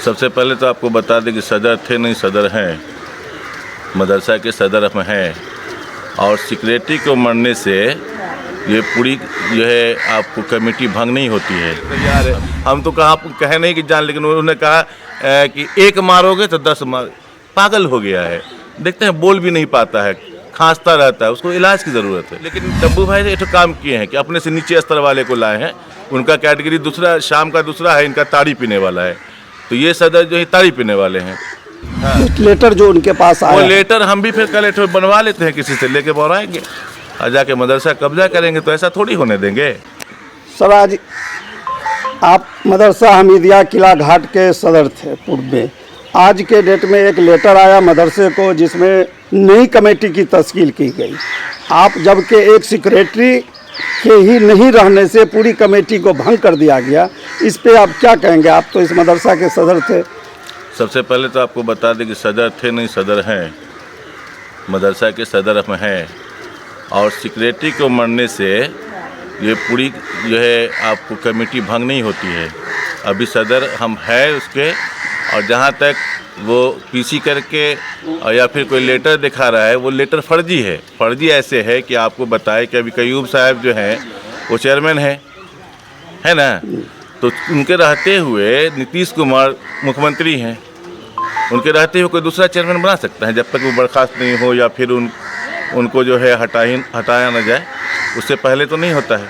सबसे पहले तो आपको बता दें कि सदर थे नहीं, सदर हैं, मदरसा के सदर हम हैं। और सेक्रेटरी को मरने से ये पूरी जो है आपको कमेटी भंग नहीं होती है। तैयार है, हम तो कहे नहीं कि जान, लेकिन उन्होंने कहा कि एक मारोगे तो 10 मार। पागल हो गया है, देखते हैं बोल भी नहीं पाता है, खांसता रहता है, उसको इलाज की ज़रूरत है। लेकिन डब्बू भाई ने एक काम किए हैं कि अपने से नीचे स्तर वाले को लाए हैं। उनका कैटेगरी दूसरा, शाम का दूसरा है, इनका ताड़ी पीने वाला है। तो ये सदर जो है ताड़ी पीने वाले हैं। हाँ। लेटर जो उनके पास आया, वो लेटर हम भी फिर कल लेटर बनवा लेते हैं, किसी से लेके बनवाएंगे और जाके मदरसा कब्जा करेंगे। तो ऐसा थोड़ी होने देंगे। सर आज आप मदरसा हमीदिया किला घाट के सदर थे पूर्व में। आज के डेट में एक लेटर आया मदरसे को जिसमें नई कमेटी की तश्कील की गई। आप जबकि एक सेक्रेटरी के ही नहीं रहने से पूरी कमेटी को भंग कर दिया गया, इस पे आप क्या कहेंगे? आप तो इस मदरसा के सदर थे। सबसे पहले तो आपको बता दें कि सदर थे नहीं, सदर हैं, मदरसा के सदर हम हैं। और सेक्रेटरी को मरने से ये पूरी जो है आपको कमेटी भंग नहीं होती है। अभी सदर हम हैं उसके, और जहाँ तक वो पीसी करके और या फिर कोई लेटर दिखा रहा है, वो लेटर फर्जी है। फर्जी ऐसे है कि आपको बताए कि अभी कयूब साहब जो हैं वो चेयरमैन है ना, तो उनके रहते हुए नीतीश कुमार मुख्यमंत्री हैं। उनके रहते हुए कोई दूसरा चेयरमैन बना सकता है जब तक वो बर्खास्त नहीं हो या फिर उनको जो है हटाया न जाए, उससे पहले तो नहीं होता है।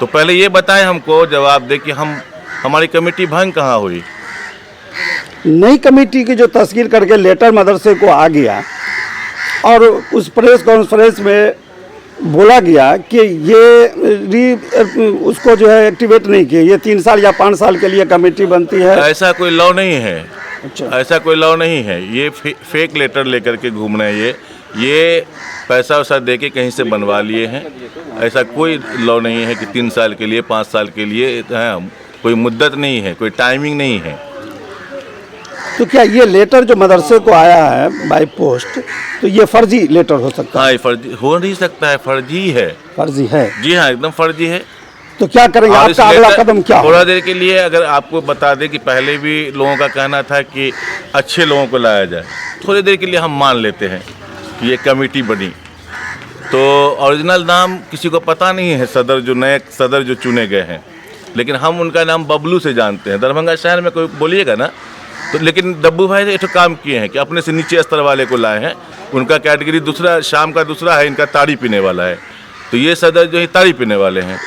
तो पहले ये बताएं हमको, जवाब दे कि हमारी कमेटी भंग कहाँ हुई। नई कमेटी की जो तश्कील करके लेटर मदरसे को आ गया और उस प्रेस कॉन्फ्रेंस में बोला गया कि ये उसको जो है एक्टिवेट नहीं किया, ये 3 साल या 5 साल के लिए कमेटी बनती है। ऐसा कोई लॉ नहीं है। अच्छा, ऐसा कोई लॉ नहीं है। ये फेक लेटर लेकर के घूम रहे हैं। ये पैसा वैसा दे के कहीं से बनवा लिए हैं। ऐसा कोई लॉ नहीं है कि 3 साल के लिए, 5 साल के लिए, कोई मुद्दत नहीं है, कोई टाइमिंग नहीं है। तो क्या ये लेटर जो मदरसे को आया है बाय पोस्ट, तो ये फर्जी लेटर हो सकता है? हाँ, ये फर्जी हो नहीं सकता है, फर्जी है। फर्जी है? जी हाँ, एकदम फर्जी है। तो क्या करेंगे? आपका अगला कदम क्या होगा? थोड़ा देर के लिए अगर आपको बता दें कि पहले भी लोगों का कहना था कि अच्छे लोगों को लाया जाए, थोड़ी देर के लिए हम मान लेते हैं कि ये कमेटी बनी। तो ओरिजिनल नाम किसी को पता नहीं है, सदर जो नए सदर जो चुने गए हैं, लेकिन हम उनका नाम बबलू से जानते हैं। दरभंगा शहर में कोई बोलिएगा ना तो, लेकिन डब्बू भाई ने एक काम किए हैं कि अपने से नीचे स्तर वाले को लाए हैं। उनका कैटेगरी दूसरा, शाम का दूसरा है, इनका ताड़ी पीने वाला है। तो ये सदर जो है ताड़ी पीने वाले हैं।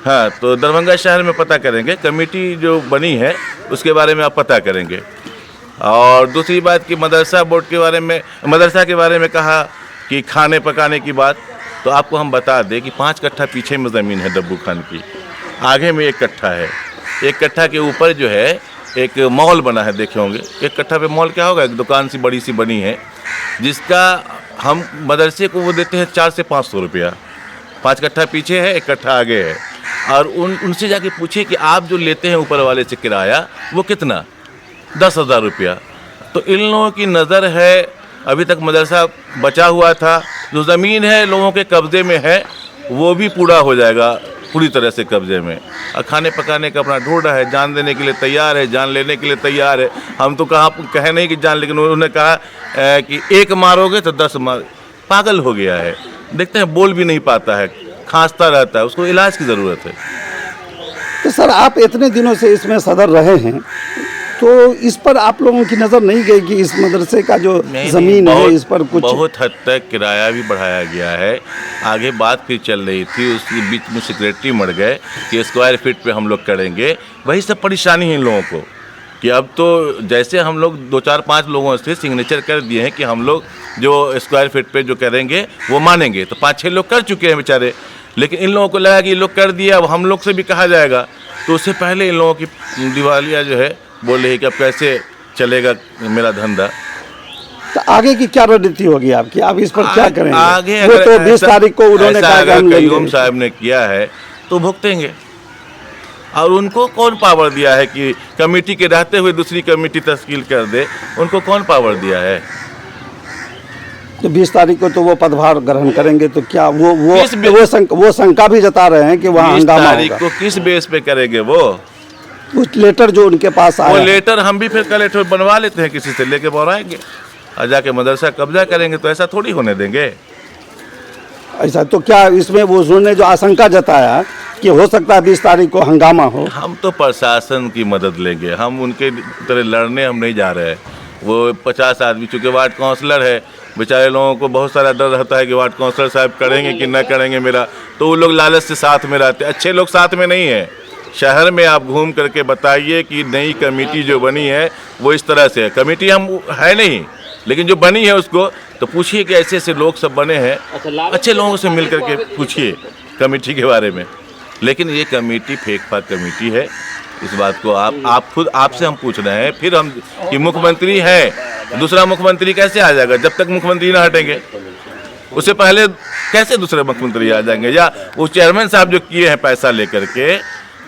हाँ, तो दरभंगा शहर में पता करेंगे, कमेटी जो बनी है उसके बारे में आप पता करेंगे। और दूसरी बात कि मदरसा बोर्ड के बारे में, मदरसा के बारे में कहा कि खाने पकाने की बात, तो आपको हम बता दें कि 5 कट्ठा पीछे में ज़मीन है डब्बू खान की, आगे में 1 कट्ठा है। 1 कट्ठा के ऊपर जो है एक मॉल बना है, देखे होंगे। 1 कट्ठा पे मॉल क्या होगा, एक दुकान सी बड़ी सी बनी है, जिसका हम मदरसे को वो देते हैं 400 से 500 रुपया। 5 कट्ठा पीछे है, 1 कट्ठा आगे है। और उनसे जाके पूछिए कि आप जो लेते हैं ऊपर वाले से किराया, वो कितना, 10,000 रुपया। तो इन लोगों की नज़र है, अभी तक मदरसा बचा हुआ था, जो ज़मीन है लोगों के कब्ज़े में है, वो भी पूरा हो जाएगा पूरी तरह से कब्ज़े में। और खाने पकाने का अपना ढूंढा है, जान देने के लिए तैयार है, जान लेने के लिए तैयार है। हम तो कहे नहीं कि जान, लेकिन उन्होंने कहा कि एक मारोगे तो 10 मार। पागल हो गया है, देखते हैं बोल भी नहीं पाता है, खांसता रहता है, उसको इलाज की ज़रूरत है। तो सर आप इतने दिनों से इसमें सदर रहे हैं, तो इस पर आप लोगों की नज़र नहीं गई कि इस मदरसे का जो ज़मीन है इस पर कुछ? बहुत हद तक किराया भी बढ़ाया गया है। आगे बात फिर चल रही थी, उसके बीच में सेक्रेटरी मर गए कि स्क्वायर फीट पे हम लोग करेंगे। वही सब परेशानी है इन लोगों को कि अब तो जैसे हम लोग 2, 4, 5 लोगों से सिग्नेचर कर दिए हैं कि हम लोग जो स्क्वायर फीट पे जो करेंगे वो मानेंगे, तो 5-6 लोग कर चुके हैं बेचारे। लेकिन इन लोगों को लगा कि ये लोग कर दिया, अब हम लोग से भी कहा जाएगा। तो उससे पहले इन लोगों की दिवालिया जो है बोल रही है कि अब कैसे चलेगा मेरा धंधा। तो आगे की क्या रणनीति होगी आपकी? आप इस पर क्या करेंगे? आगे वो तो 20 तारीख को उन्होंने कहा कि हम कयूम साहब ने किया है तो भुगतेंगे। और उनको कौन पावर दिया है कि कमेटी के रहते हुए दूसरी कमेटी तश्कील कर दे? उनको कौन पावर दिया है? तो 20 तारीख को तो वो पदभार ग्रहण करेंगे, तो क्या वो शंका भी जता रहे हैं कि वहाँ हंगामा होगा? 20 तारीख को किस बेस पे करेंगे वो? उस लेटर जो उनके पास वो आया, लेटर हम भी फिर कलेक्टर बनवा लेते हैं, किसी से लेके बनवाएंगे और जाके मदरसा कब्जा करेंगे। तो ऐसा थोड़ी होने देंगे। ऐसा तो क्या इसमें वो उन्होंने जो आशंका जताया कि हो सकता है 20 तारीख को हंगामा हो? हम तो प्रशासन की मदद लेंगे, हम उनके तरह लड़ने हम नहीं जा रहे हैं। वो 50 आदमी, चूँकि वार्ड काउंसलर है, बेचारे लोगों को बहुत सारा डर रहता है कि वार्ड काउंसलर साहब करेंगे कि न करेंगे मेरा, तो वो लोग लालच से साथ में रहते हैं। अच्छे लोग साथ में नहीं हैं। शहर में आप घूम करके बताइए कि नई कमेटी जो बनी है वो इस तरह से है। कमेटी हम है नहीं, लेकिन जो बनी है उसको तो पूछिए कि ऐसे ऐसे लोग सब बने हैं, अच्छे लोगों से मिल करके पूछिए कमेटी के बारे में। लेकिन ये कमेटी फेक फाक कमेटी है, इस बात को आप खुद आपसे हम पूछ रहे हैं। फिर हम कि मुख्यमंत्री है, दूसरा मुख्यमंत्री कैसे आ जाएगा जब तक मुख्यमंत्री ना हटेंगे? उससे पहले कैसे दूसरे मुख्यमंत्री आ जाएंगे? या वो चेयरमैन साहब जो किए हैं पैसा लेकर के,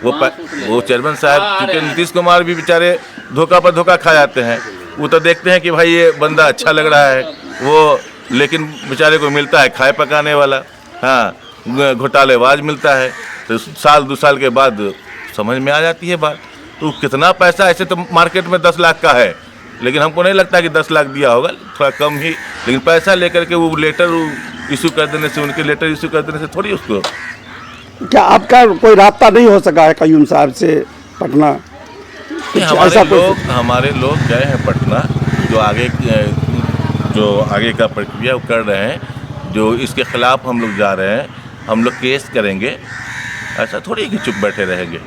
वो चेयरमैन साहब, क्योंकि नीतीश कुमार भी बेचारे धोखा पर धोखा खा जाते हैं। वो तो देखते हैं कि भाई ये बंदा अच्छा लग रहा है वो, लेकिन बेचारे को मिलता है खाए पकाने वाला, हाँ, घोटालेबाज मिलता है। तो साल 2 साल के बाद समझ में आ जाती है बात। तो कितना पैसा, ऐसे तो मार्केट में 10 लाख का है, लेकिन हमको नहीं लगता कि 10 लाख दिया होगा, थोड़ा कम ही। लेकिन पैसा लेकर के वो लेटर इशू कर देने से, उनके लेटर इशू कर देने से थोड़ी उसको। क्या आपका कोई राब्ता नहीं हो सका है कयूम साहब से पटना? हमारे लोग गए हैं पटना, जो आगे का प्रक्रिया वो कर रहे हैं, जो इसके खिलाफ हम लोग जा रहे हैं, हम लोग केस करेंगे। ऐसा थोड़ी कि चुप बैठे रहेंगे।